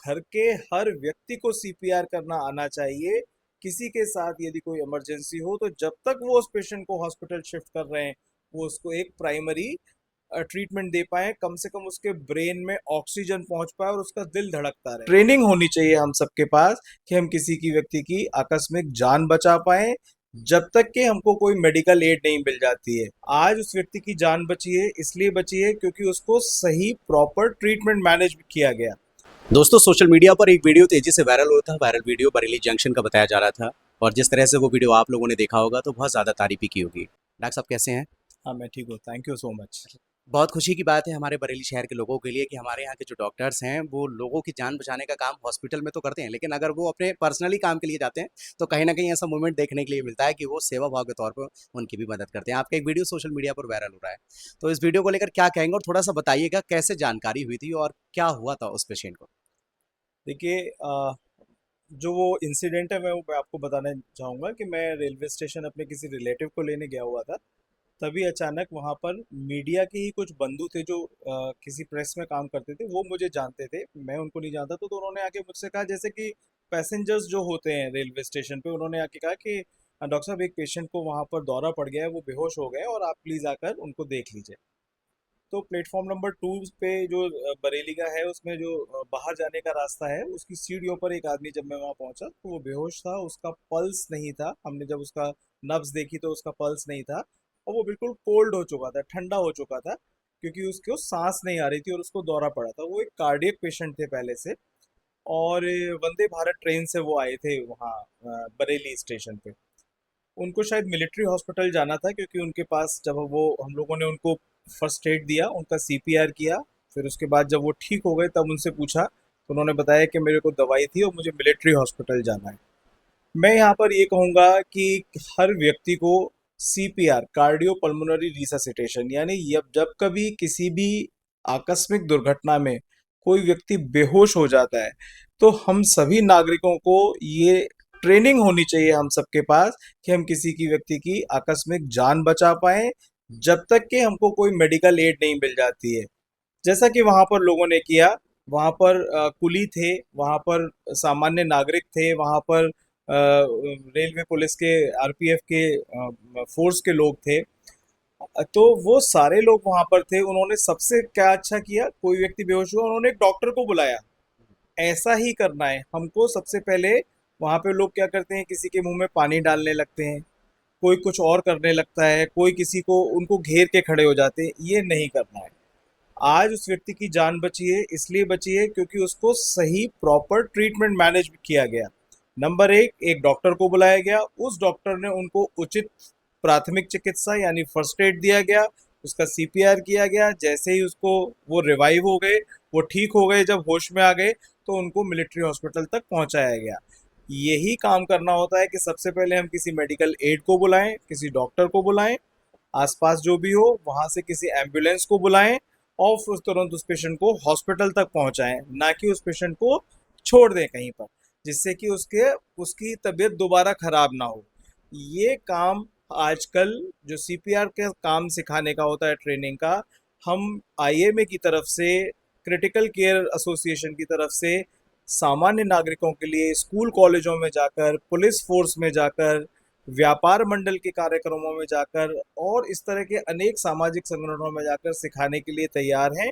घर के हर व्यक्ति को सीपीआर करना आना चाहिए। किसी के साथ यदि कोई इमरजेंसी हो तो जब तक वो उस पेशेंट को हॉस्पिटल शिफ्ट कर रहे हैं, वो उसको एक प्राइमरी ट्रीटमेंट दे पाए, कम से कम उसके ब्रेन में ऑक्सीजन पहुंच पाए और उसका दिल धड़कता रहे। ट्रेनिंग होनी चाहिए हम सबके पास कि हम किसी की व्यक्ति की आकस्मिक जान बचा पाए, जब तक कि हमको कोई मेडिकल एड नहीं मिल जाती है। आज उस व्यक्ति की जान बची है, इसलिए बची है क्योंकि उसको सही प्रॉपर ट्रीटमेंट मैनेज किया गया। दोस्तों, सोशल मीडिया पर एक वीडियो तेजी से वायरल हो रहा था। वायरल वीडियो बरेली जंक्शन का बताया जा रहा था और जिस तरह से वो वीडियो आप लोगों ने देखा होगा तो बहुत ज़्यादा तारीफ भी की होगी। डॉक्टर साहब कैसे हैं? हाँ, मैं ठीक हूँ, थैंक यू सो मच। बहुत खुशी की बात है हमारे बरेली शहर के लोगों के लिए कि हमारे यहाँ के जो डॉक्टर्स हैं वो लोगों की जान बचाने का काम हॉस्पिटल में तो करते हैं, लेकिन अगर वो अपने पर्सनली काम के लिए जाते हैं तो कहीं ना कहीं ऐसा मूवमेंट देखने के लिए मिलता है कि वो सेवा भाव के तौर पर उनकी भी मदद करते हैं। आपका एक वीडियो सोशल मीडिया पर वायरल हो रहा है, तो इस वीडियो को लेकर क्या कहेंगे और थोड़ा सा बताइएगा कैसे जानकारी हुई थी और क्या हुआ था उस पेशेंट को। देखिए, जो वो इंसिडेंट है मैं आपको बताना चाहूँगा कि मैं रेलवे स्टेशन अपने किसी रिलेटिव को लेने गया हुआ था। तभी अचानक वहाँ पर मीडिया के ही कुछ बंधु थे जो किसी प्रेस में काम करते थे, वो मुझे जानते थे, मैं उनको नहीं जानता। तो उन्होंने आके मुझसे कहा, जैसे कि पैसेंजर्स जो होते हैं रेलवे स्टेशन पे, उन्होंने आके कहा कि डॉक्टर साहब, एक पेशेंट को वहाँ पर दौरा पड़ गया है, वो बेहोश हो गए और आप प्लीज़ आकर उनको देख लीजिए। तो प्लेटफॉर्म नंबर 2 पे जो बरेली का है, उसमें जो बाहर जाने का रास्ता है, उसकी सीढ़ियों पर एक आदमी, जब मैं वहाँ पहुंचा तो वो बेहोश था, उसका पल्स नहीं था। हमने जब उसका नब्ज देखी तो उसका पल्स नहीं था और वो बिल्कुल कोल्ड हो चुका था, ठंडा हो चुका था, क्योंकि उसको सांस नहीं आ रही थी और उसको दौरा पड़ा था। वो एक कार्डियक पेशेंट थे पहले से, और वंदे भारत ट्रेन से वो आए थे वहाँ बरेली स्टेशन पे। उनको शायद मिलिट्री हॉस्पिटल जाना था, क्योंकि उनके पास जब वो हम लोगों ने उनको फर्स्ट एड दिया, उनका सीपीआर किया, फिर उसके बाद जब वो ठीक हो गए तब उनसे पूछा तो उन्होंने बताया कि मेरे को दवाई थी और मुझे मिलिट्री हॉस्पिटल जाना है। मैं यहाँ पर ये कहूँगा कि हर व्यक्ति को सीपीआर, कार्डियो पल्मोनरी रिससिटेशन, यानी जब कभी किसी भी आकस्मिक दुर्घटना में कोई व्यक्ति बेहोश हो जाता है, तो हम सभी नागरिकों को ये ट्रेनिंग होनी चाहिए हम सबके पास कि हम किसी की व्यक्ति की आकस्मिक जान बचा पाए, जब तक कि हमको कोई मेडिकल एड नहीं मिल जाती है। जैसा कि वहाँ पर लोगों ने किया, वहाँ पर कुली थे, वहाँ पर सामान्य नागरिक थे, वहाँ पर रेलवे पुलिस के, आरपीएफ के फोर्स के लोग थे। तो वो सारे लोग वहाँ पर थे। उन्होंने सबसे क्या अच्छा किया, कोई व्यक्ति बेहोश हुआ, उन्होंने एक डॉक्टर को बुलाया। ऐसा ही करना है हमको। सबसे पहले वहाँ पे लोग क्या करते हैं, किसी के मुंह में पानी डालने लगते हैं, कोई कुछ और करने लगता है, कोई किसी को, उनको घेर के खड़े हो जाते हैं। ये नहीं करना है। आज उस व्यक्ति की जान बची है, इसलिए बची है क्योंकि उसको सही प्रॉपर ट्रीटमेंट मैनेज किया गया। नंबर एक डॉक्टर को बुलाया गया, उस डॉक्टर ने उनको उचित प्राथमिक चिकित्सा यानी फर्स्ट एड दिया गया, उसका सीपीआर किया गया। जैसे ही उसको, वो रिवाइव हो गए, वो ठीक हो गए, जब होश में आ गए तो उनको मिलिट्री हॉस्पिटल तक पहुंचाया गया। यही काम करना होता है कि सबसे पहले हम किसी मेडिकल एड को बुलाएं, किसी डॉक्टर को बुलाएं, आसपास जो भी हो वहां से किसी एम्बुलेंस को बुलाएं और फिर तुरंत उस पेशेंट को हॉस्पिटल तक पहुंचाएं, ना कि उस पेशेंट को छोड़ दें कहीं पर, जिससे कि उसकी तबीयत दोबारा खराब ना हो। ये काम आजकल जो सीपीआर के काम सिखाने का होता है, ट्रेनिंग का, हम आईएमए की तरफ से, क्रिटिकल केयर एसोसिएशन की तरफ से, सामान्य नागरिकों के लिए स्कूल कॉलेजों में जाकर, पुलिस फोर्स में जाकर, व्यापार मंडल के कार्यक्रमों में जाकर और इस तरह के अनेक सामाजिक संगठनों में जाकर सिखाने के लिए तैयार हैं।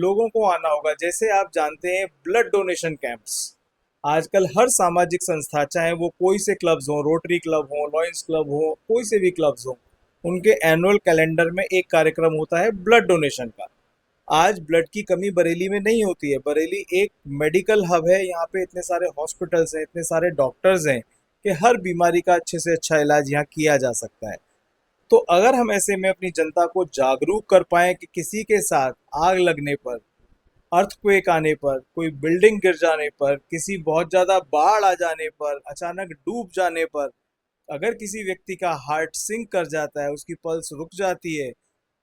लोगों को आना होगा। जैसे आप जानते हैं, ब्लड डोनेशन कैंप्स आजकल हर सामाजिक संस्था, चाहे वो कोई से क्लब्स हो, रोटरी क्लब हो, लॉयंस क्लब हो, कोई से भी क्लब्स हो, उनके एनुअल कैलेंडर में एक कार्यक्रम होता है ब्लड डोनेशन का। आज ब्लड की कमी बरेली में नहीं होती है। बरेली एक मेडिकल हब है, यहाँ पे इतने सारे हॉस्पिटल्स हैं, इतने सारे डॉक्टर्स हैं कि हर बीमारी का अच्छे से अच्छा इलाज यहाँ किया जा सकता है। तो अगर हम ऐसे में अपनी जनता को जागरूक कर पाएं कि किसी के साथ आग लगने पर, अर्थक्वेक आने पर, कोई बिल्डिंग गिर जाने पर, किसी बहुत ज़्यादा बाढ़ आ जाने पर, अचानक डूब जाने पर, अगर किसी व्यक्ति का हार्ट सिंक कर जाता है, उसकी पल्स रुक जाती है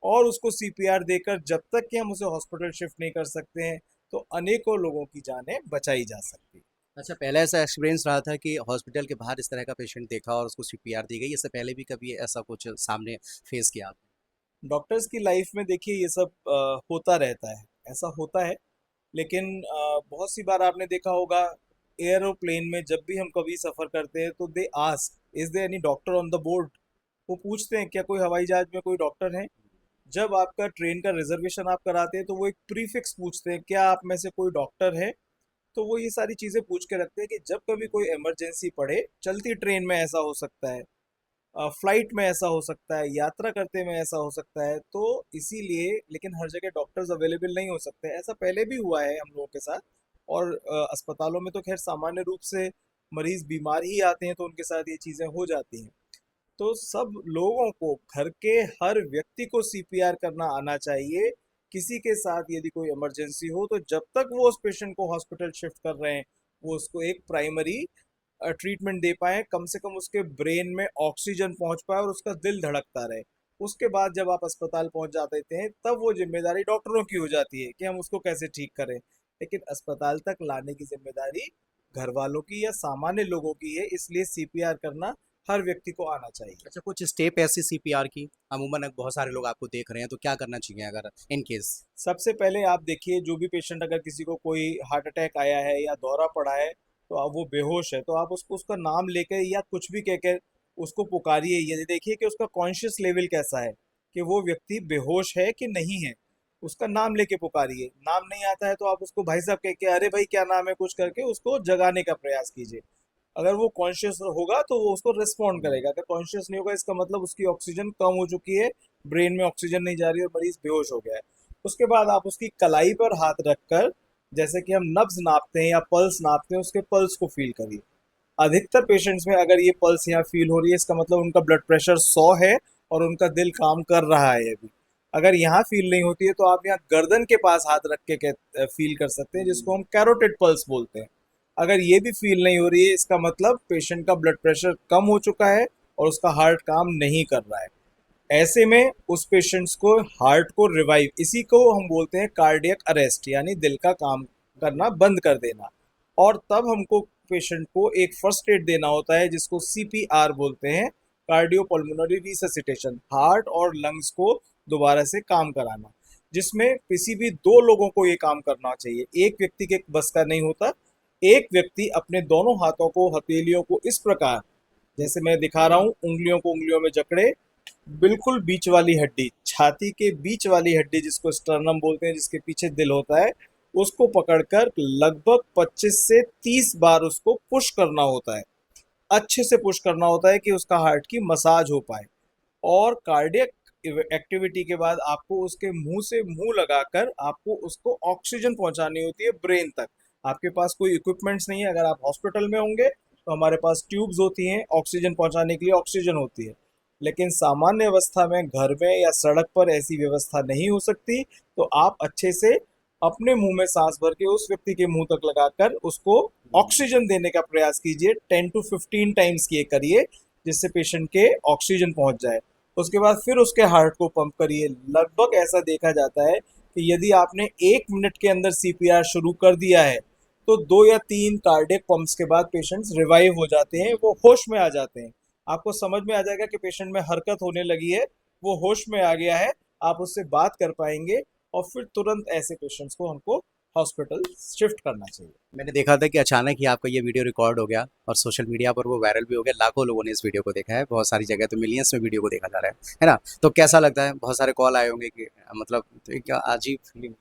और उसको सीपीआर देकर जब तक कि हम उसे हॉस्पिटल शिफ्ट नहीं कर सकते हैं, तो अनेकों लोगों की जानें बचाई जा सकती है। अच्छा, पहले ऐसा एक्सपीरियंस रहा था कि हॉस्पिटल के बाहर इस तरह का पेशेंट देखा और उसको सीपीआर दी गई, इससे पहले भी कभी ऐसा कुछ सामने फेस किया आपने? डॉक्टर्स की लाइफ में देखिए ये सब होता रहता है, ऐसा होता है। लेकिन बहुत सी बार आपने देखा होगा एयरोप्लेन में जब भी हम कभी सफर करते हैं तो they ask is there any doctor on the board. वो पूछते हैं क्या कोई हवाई जहाज में कोई डॉक्टर है। जब आपका ट्रेन का रिजर्वेशन आप कराते हैं तो वो एक प्रीफिक्स पूछते हैं क्या आप में से कोई डॉक्टर है। तो वो ये सारी चीजें पूछ के रखते हैं कि जब कभी कोई इमरजेंसी पड़े, चलती ट्रेन में ऐसा हो सकता है, फ्लाइट में ऐसा हो सकता है, यात्रा करते में ऐसा हो सकता है, तो इसीलिए लेकिन हर जगह डॉक्टर्स अवेलेबल नहीं हो सकते। ऐसा पहले भी हुआ है हम लोगों के साथ। और अस्पतालों में तो खैर सामान्य रूप से मरीज बीमार ही आते हैं तो उनके साथ ये चीज़ें हो जाती हैं। तो सब लोगों को, घर के हर व्यक्ति को सीपीआर करना आना चाहिए। किसी के साथ यदि कोई इमरजेंसी हो तो जब तक वो उस पेशेंट को हॉस्पिटल शिफ्ट कर रहे हैं, वो उसको एक प्राइमरी ट्रीटमेंट दे पाए, कम से कम उसके ब्रेन में ऑक्सीजन पहुंच पाए और उसका दिल धड़कता रहे। उसके बाद जब आप अस्पताल पहुंच जाते हैं तब वो जिम्मेदारी डॉक्टरों की हो जाती है कि हम उसको कैसे ठीक करें। लेकिन अस्पताल तक लाने की जिम्मेदारी घर वालों की या सामान्य लोगों की है, इसलिए सीपीआर करना हर व्यक्ति को आना चाहिए। अच्छा, कुछ स्टेप ऐसी सीपीआर की अमूमन बहुत सारे लोग आपको देख रहे हैं, तो क्या करना चाहिए अगर इन केस? सबसे पहले आप देखिए, जो भी पेशेंट, अगर किसी को कोई हार्ट अटैक आया है या दौरा पड़ा है तो अब वो बेहोश है तो आप उसको उसका नाम लेकर या कुछ भी कहकर उसको पुकारिए। ये देखिए कि उसका कॉन्शियस लेवल कैसा है, कि वो व्यक्ति बेहोश है कि नहीं है। उसका नाम लेके पुकारिए। नाम नहीं आता है तो आप उसको भाई साहब कह के अरे भाई क्या नाम है कुछ करके उसको जगाने का प्रयास कीजिए। अगर वो कॉन्शियस होगा तो वो उसको रिस्पॉन्ड करेगा। अगर कॉन्शियस नहीं होगा इसका मतलब उसकी ऑक्सीजन कम हो चुकी है, ब्रेन में ऑक्सीजन नहीं जा रही है और मरीज बेहोश हो गया है। उसके बाद आप उसकी कलाई पर हाथ रखकर, जैसे कि हम नब्ज नापते हैं या पल्स नापते हैं, उसके पल्स को फील करिए। अधिकतर पेशेंट्स में अगर ये पल्स यहाँ फील हो रही है, इसका मतलब उनका ब्लड प्रेशर 100 है और उनका दिल काम कर रहा है अभी। अगर यहाँ फील नहीं होती है तो आप यहाँ गर्दन के पास हाथ रख के फील कर सकते हैं, जिसको हम कैरोटिड पल्स बोलते हैं। अगर ये भी फील नहीं हो रही है, इसका मतलब पेशेंट का ब्लड प्रेशर कम हो चुका है और उसका हार्ट काम नहीं कर रहा है। ऐसे में उस पेशेंट्स को हार्ट को रिवाइव, इसी को हम बोलते हैं कार्डियक अरेस्ट, यानी दिल का काम करना बंद कर देना। और तब हमको पेशेंट को एक फर्स्ट एड देना होता है जिसको सीपीआर बोलते हैं, कार्डियोपल्मोनरी रिससिटेशन, हार्ट और लंग्स को दोबारा से काम कराना, जिसमें किसी भी दो लोगों को ये काम करना चाहिए। एक व्यक्ति के बस का नहीं होता। एक व्यक्ति अपने दोनों हाथों को, हथेलियों को इस प्रकार, जैसे मैं दिखा रहा हूँ, उंगलियों को उंगलियों में जकड़े, बिल्कुल बीच वाली हड्डी, छाती के बीच वाली हड्डी जिसको स्टर्नम बोलते हैं, जिसके पीछे दिल होता है, उसको पकड़कर लगभग 25 से 30 बार उसको पुश करना होता है। अच्छे से पुश करना होता है कि उसका हार्ट की मसाज हो पाए। और कार्डियक एक्टिविटी के बाद आपको उसके मुंह से मुंह लगाकर आपको उसको ऑक्सीजन पहुंचानी होती है ब्रेन तक। आपके पास कोई इक्विपमेंट्स नहीं है। अगर आप हॉस्पिटल में होंगे तो हमारे पास ट्यूब्स होती हैं, ऑक्सीजन पहुंचाने के लिए ऑक्सीजन होती है। लेकिन सामान्य अवस्था में घर में या सड़क पर ऐसी व्यवस्था नहीं हो सकती, तो आप अच्छे से अपने मुंह में सांस भर के उस व्यक्ति के मुंह तक लगाकर उसको ऑक्सीजन देने का प्रयास कीजिए। 10 to 15 टाइम्स ये करिए, जिससे पेशेंट के ऑक्सीजन पहुंच जाए। उसके बाद फिर उसके हार्ट को पंप करिए। लगभग ऐसा देखा जाता है कि यदि आपने 1 मिनट के अंदर सीपीआर शुरू कर दिया है तो 2 या 3 कार्डियक पंप्स के बाद पेशेंट्स रिवाइव हो जाते हैं, वो होश में आ जाते हैं। आपको समझ में आ जाएगा कि पेशेंट में हरकत होने लगी है, वो होश में आ गया है, आप उससे बात कर पाएंगे। और फिर तुरंत ऐसे पेशेंट्स को हमको हॉस्पिटल शिफ्ट करना चाहिए। मैंने देखा था कि अचानक ही आपका ये वीडियो रिकॉर्ड हो गया और सोशल मीडिया पर वो वायरल भी हो गया, लाखों लोगों ने इस वीडियो को देखा है, बहुत सारी जगह तो मिलियंस में वीडियो को देखा जा रहा है ना? तो कैसा लगता है? बहुत सारे कॉल आए होंगे कि मतलब तो ये क्या अजीब फीलिंग?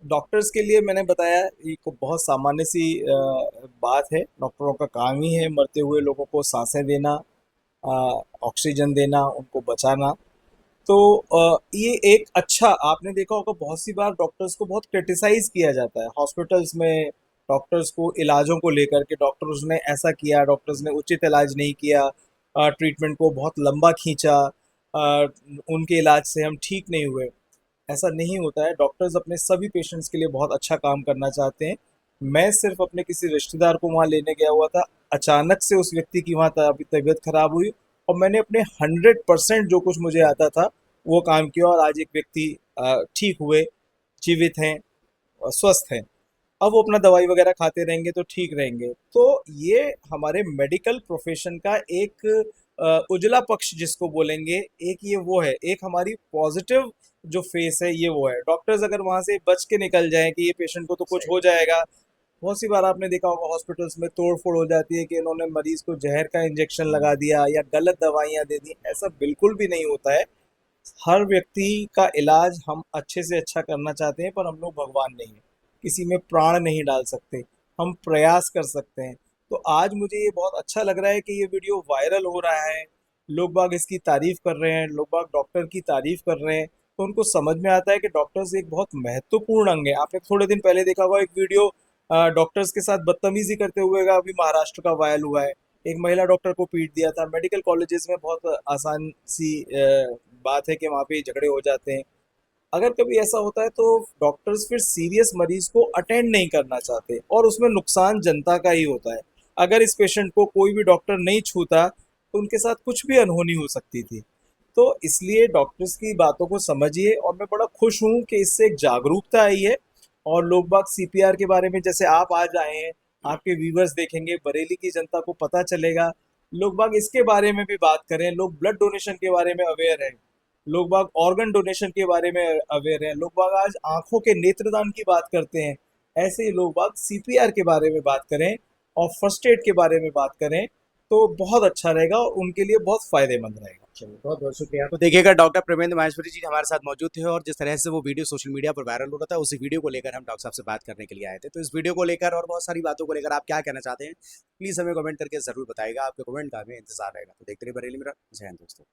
डॉक्टर्स के लिए मैंने बताया, ये को बहुत सामान्य सी बात है। डॉक्टरों का काम ही है मरते हुए लोगों को सांसें देना, ऑक्सीजन देना, उनको बचाना। तो ये एक अच्छा, आपने देखा होगा बहुत सी बार डॉक्टर्स को बहुत क्रिटिसाइज किया जाता है हॉस्पिटल्स में। डॉक्टर्स को इलाजों को लेकर के, डॉक्टर्स ने ऐसा किया, डॉक्टर्स ने उचित इलाज नहीं किया, ट्रीटमेंट को बहुत लंबा खींचा, उनके इलाज से हम ठीक नहीं हुए। ऐसा नहीं होता है। डॉक्टर्स अपने सभी पेशेंट्स के लिए बहुत अच्छा काम करना चाहते हैं। मैं सिर्फ अपने किसी रिश्तेदार को वहाँ लेने गया हुआ था, अचानक से उस व्यक्ति की वहाँ तबीयत खराब हुई और मैंने अपने 100% जो कुछ मुझे आता था वो काम किया और आज एक व्यक्ति ठीक हुए, जीवित हैं, स्वस्थ हैं। अब वो अपना दवाई वगैरह खाते रहेंगे तो ठीक रहेंगे। तो ये हमारे मेडिकल प्रोफेशन का एक उजला पक्ष जिसको बोलेंगे, एक ये वो है, एक हमारी पॉजिटिव जो फेस है ये वो है। डॉक्टर्स अगर वहां से बच के निकल जाएं कि ये पेशेंट को तो कुछ सही हो बात। जाएगा। बहुत सी बार आपने देखा होगा हॉस्पिटल्स में तोड़ फोड़ हो जाती है कि इन्होंने मरीज को जहर का इंजेक्शन लगा दिया या गलत दवाइयां दे दी। ऐसा बिल्कुल भी नहीं होता है। हर व्यक्ति का इलाज हम अच्छे से अच्छा करना चाहते हैं, पर हम लोग भगवान नहीं है, किसी में प्राण नहीं डाल सकते। हम प्रयास कर सकते हैं। तो आज मुझे ये बहुत अच्छा लग रहा है कि ये वीडियो वायरल हो रहा है, लोग बाग इसकी तारीफ कर रहे हैं, लोग बाग डॉक्टर की तारीफ कर रहे हैं। तो उनको समझ में आता है कि डॉक्टर्स एक बहुत महत्वपूर्ण अंग है। आपने थोड़े दिन पहले देखा होगा एक वीडियो डॉक्टर्स के साथ बदतमीजी करते हुए का, अभी महाराष्ट्र का वायरल हुआ है। एक महिला डॉक्टर को पीट दिया था। मेडिकल कॉलेजेस में बहुत आसान सी बात है कि वहाँ पे झगड़े हो जाते हैं। अगर कभी ऐसा होता है तो डॉक्टर्स फिर सीरियस मरीज को अटेंड नहीं करना चाहते और उसमें नुकसान जनता का ही होता है। अगर इस पेशेंट को कोई भी डॉक्टर नहीं छूता तो उनके साथ कुछ भी अनहोनी हो सकती थी। तो इसलिए डॉक्टर्स की बातों को समझिए, और मैं बड़ा खुश हूँ कि इससे एक जागरूकता आई है। और लोग बाग सीपीआर के बारे में, जैसे आप आज आए हैं, आपके व्यूवर्स देखेंगे, बरेली की जनता को पता चलेगा। लोग बाग इसके बारे में भी बात करें, लोग ब्लड डोनेशन के बारे में अवेयर हैं, लोग बाग ऑर्गन डोनेशन के बारे में अवेयर हैं, लोग बाग आज आंखों के नेत्रदान की बात करते हैं। ऐसे ही लोग बाग सीपीआर के बारे में बात करें और फर्स्ट एड के बारे में बात करें, तो बहुत अच्छा रहेगा और उनके लिए बहुत फायदेमंद रहेगा। चलिए, बहुत बहुत शुक्रिया। तो देखिएगा, डॉक्टर प्रेमेंद्र माहेश्वरी जी हमारे साथ मौजूद थे और जिस तरह से वो वीडियो सोशल मीडिया पर वायरल हो रहा था, उसी वीडियो को लेकर हम डॉक्टर साहब से बात करने के लिए आए थे। तो इस वीडियो को लेकर और बहुत सारी बातों को लेकर आप क्या कहना चाहते हैं, प्लीज़ हमें कमेंट करके ज़रूर बताइएगा। आपके कमेंट का हमें इंतजार रहेगा। तो देखते रहिए बरेली में। जय हिंद दोस्तों।